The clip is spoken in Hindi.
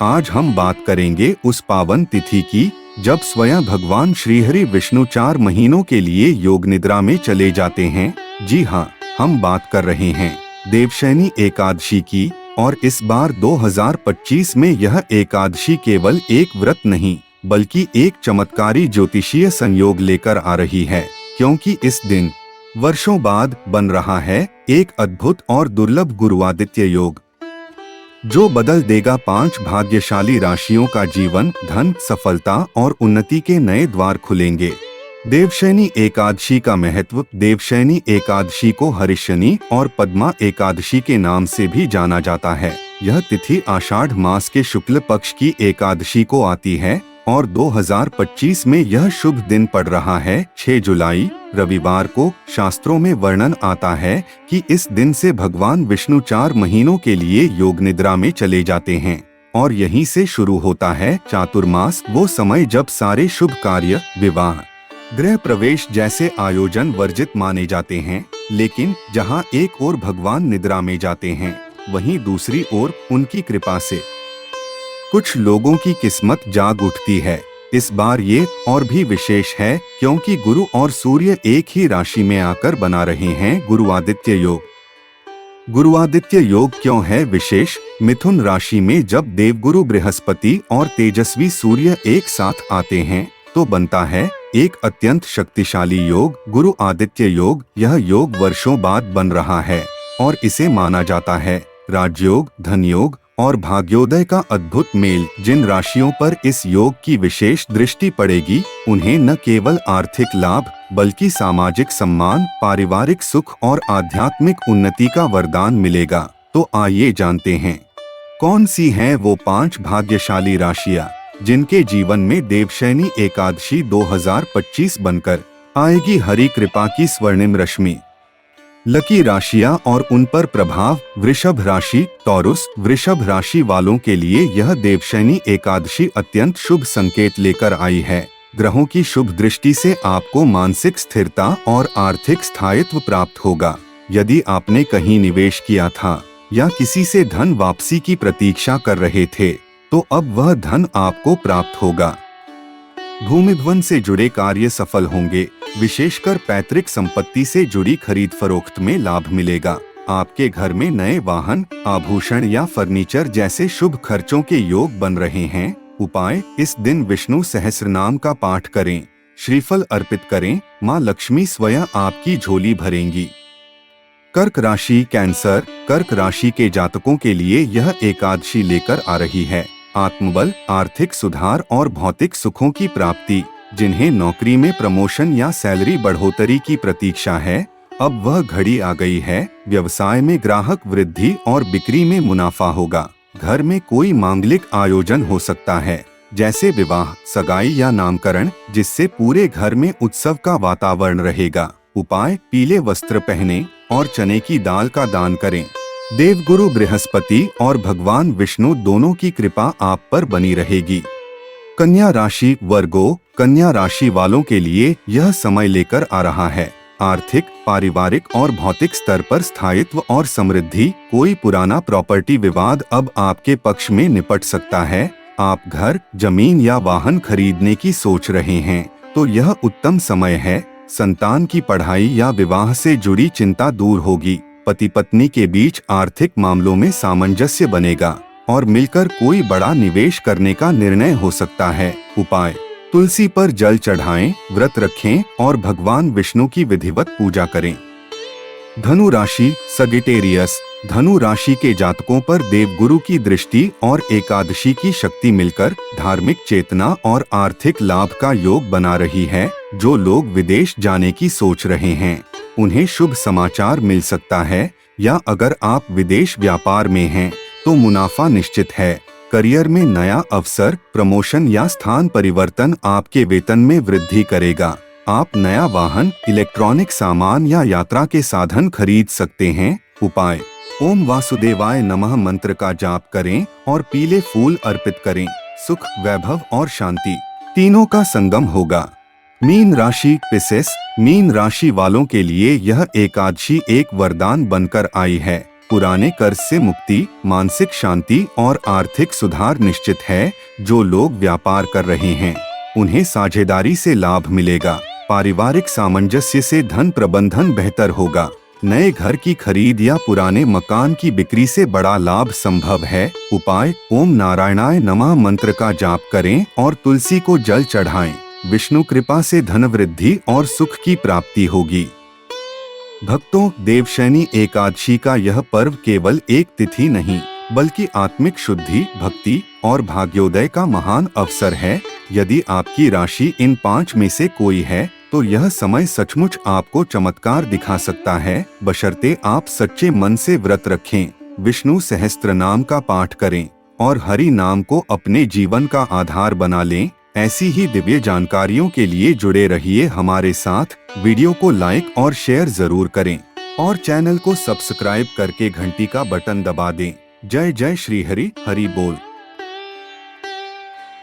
आज हम बात करेंगे उस पावन तिथि की जब स्वयं भगवान श्रीहरि विष्णु 4 महीनों के लिए योग निद्रा में चले जाते हैं। जी हाँ, हम बात कर रहे हैं देवशयनी एकादशी की। और इस बार 2025 में यह एकादशी केवल एक व्रत नहीं बल्कि एक चमत्कारी ज्योतिषीय संयोग लेकर आ रही है, क्योंकि इस दिन वर्षों बाद बन रहा है एक अद्भुत और दुर्लभ गुरुआदित्य योग, जो बदल देगा 5 भाग्यशाली राशियों का जीवन। धन, सफलता और उन्नति के नए द्वार खुलेंगे। देवशयनी एकादशी का महत्व। देवशयनी एकादशी को हरिशनी और पद्मा एकादशी के नाम से भी जाना जाता है। यह तिथि आषाढ़ मास के शुक्ल पक्ष की एकादशी को आती है और 2025 में यह शुभ दिन पड़ रहा है 6 जुलाई रविवार को। शास्त्रों में वर्णन आता है कि इस दिन से भगवान विष्णु 4 महीनों के लिए योग निद्रा में चले जाते हैं और यहीं से शुरू होता है चातुर्मास, वो समय जब सारे शुभ कार्य, विवाह, गृह प्रवेश जैसे आयोजन वर्जित माने जाते हैं। लेकिन जहां एक ओर भगवान निद्रा में जाते हैं, वहीं दूसरी ओर उनकी कृपा से कुछ लोगों की किस्मत जाग उठती है। इस बार ये और भी विशेष है क्योंकि गुरु और सूर्य एक ही राशि में आकर बना रहे हैं गुरुआदित्य योग। गुरुआदित्य योग क्यों है विशेष? मिथुन राशि में जब देवगुरु बृहस्पति और तेजस्वी सूर्य एक साथ आते हैं तो बनता है एक अत्यंत शक्तिशाली योग, गुरु आदित्य योग। यह योग वर्षों बाद बन रहा है और इसे माना जाता है राजयोग, धनयोग और भाग्योदय का अद्भुत मेल। जिन राशियों पर इस योग की विशेष दृष्टि पड़ेगी, उन्हें न केवल आर्थिक लाभ बल्कि सामाजिक सम्मान, पारिवारिक सुख और आध्यात्मिक उन्नति का वरदान मिलेगा। तो आइए जानते हैं कौन सी हैं वो 5 भाग्यशाली राशियां जिनके जीवन में देवशयनी एकादशी 2025 बनकर आएगी हरि कृपा की स्वर्णिम रश्मि। लकी राशियां और उन पर प्रभाव। वृषभ राशि, टॉरस। वृषभ राशि वालों के लिए यह देवशयनी एकादशी अत्यंत शुभ संकेत लेकर आई है। ग्रहों की शुभ दृष्टि से आपको मानसिक स्थिरता और आर्थिक स्थायित्व प्राप्त होगा। यदि आपने कहीं निवेश किया था या किसी से धन वापसी की प्रतीक्षा कर रहे थे, तो अब वह धन आपको प्राप्त होगा। भूमिध्वन से जुड़े कार्य सफल होंगे। विशेषकर पैतृक संपत्ति से जुड़ी खरीद फरोख्त में लाभ मिलेगा। आपके घर में नए वाहन, आभूषण या फर्नीचर जैसे शुभ खर्चों के योग बन रहे हैं। उपाय: इस दिन विष्णु सहस्रनाम का पाठ करें, श्रीफल अर्पित करें, माँ लक्ष्मी स्वयं आपकी झोली भरेंगी। कर्क राशि, कैंसर। कर्क राशि के जातकों के लिए यह एकादशी लेकर आ रही है आत्मबल, आर्थिक सुधार और भौतिक सुखों की प्राप्ति। जिन्हें नौकरी में प्रमोशन या सैलरी बढ़ोतरी की प्रतीक्षा है, अब वह घड़ी आ गई है। व्यवसाय में ग्राहक वृद्धि और बिक्री में मुनाफा होगा। घर में कोई मांगलिक आयोजन हो सकता है, जैसे विवाह, सगाई या नामकरण, जिससे पूरे घर में उत्सव का वातावरण रहेगा। उपाय: पीले वस्त्र पहनें और चने की दाल का दान करें। देवगुरु बृहस्पति और भगवान विष्णु दोनों की कृपा आप पर बनी रहेगी। कन्या राशि, वर्गो। कन्या राशि वालों के लिए यह समय लेकर आ रहा है आर्थिक, पारिवारिक और भौतिक स्तर पर स्थायित्व और समृद्धि। कोई पुराना प्रॉपर्टी विवाद अब आपके पक्ष में निपट सकता है। आप घर, जमीन या वाहन खरीदने की सोच रहे हैं तो यह उत्तम समय है। संतान की पढ़ाई या विवाह से जुड़ी चिंता दूर होगी। पति पत्नी के बीच आर्थिक मामलों में सामंजस्य बनेगा और मिलकर कोई बड़ा निवेश करने का निर्णय हो सकता है। उपाय: तुलसी पर जल चढ़ाएं, व्रत रखें और भगवान विष्णु की विधिवत पूजा करें। धनु राशि, सगिटेरियस। धनु राशि के जातकों पर देवगुरु की दृष्टि और एकादशी की शक्ति मिलकर धार्मिक चेतना और आर्थिक लाभ का योग बना रही है। जो लोग विदेश जाने की सोच रहे हैं, उन्हें शुभ समाचार मिल सकता है, या अगर आप विदेश व्यापार में हैं तो मुनाफा निश्चित है। करियर में नया अवसर, प्रमोशन या स्थान परिवर्तन आपके वेतन में वृद्धि करेगा। आप नया वाहन, इलेक्ट्रॉनिक सामान या यात्रा के साधन खरीद सकते हैं। उपाय: ओम वासुदेवाय नमः मंत्र का जाप करें और पीले फूल अर्पित करें। सुख, वैभव और शांति तीनों का संगम होगा। मीन राशि, पिसेस। मीन राशि वालों के लिए यह एकादशी एक वरदान बनकर आई है। पुराने कर्ज से मुक्ति, मानसिक शांति और आर्थिक सुधार निश्चित है। जो लोग व्यापार कर रहे हैं उन्हें साझेदारी से लाभ मिलेगा। पारिवारिक सामंजस्य से धन प्रबंधन बेहतर होगा। नए घर की खरीद या पुराने मकान की बिक्री से बड़ा लाभ संभव है। उपाय: ओम नारायणाय नमः मंत्र का जाप करें और तुलसी को जल चढ़ाएं। विष्णु कृपा से धन वृद्धि और सुख की प्राप्ति होगी। भक्तों, देवशयनी एकादशी का यह पर्व केवल एक तिथि नहीं बल्कि आत्मिक शुद्धि, भक्ति और भाग्योदय का महान अवसर है। यदि आपकी राशि इन 5 में से कोई है तो यह समय सचमुच आपको चमत्कार दिखा सकता है, बशर्ते आप सच्चे मन से व्रत रखें, विष्णु सहस्त्र नाम का पाठ करें और हरि नाम को अपने जीवन का आधार बना लें। ऐसी ही दिव्य जानकारियों के लिए जुड़े रहिए हमारे साथ। वीडियो को लाइक और शेयर जरूर करें और चैनल को सब्सक्राइब करके घंटी का बटन दबा दें। जय जय श्री हरि, हरि बोल।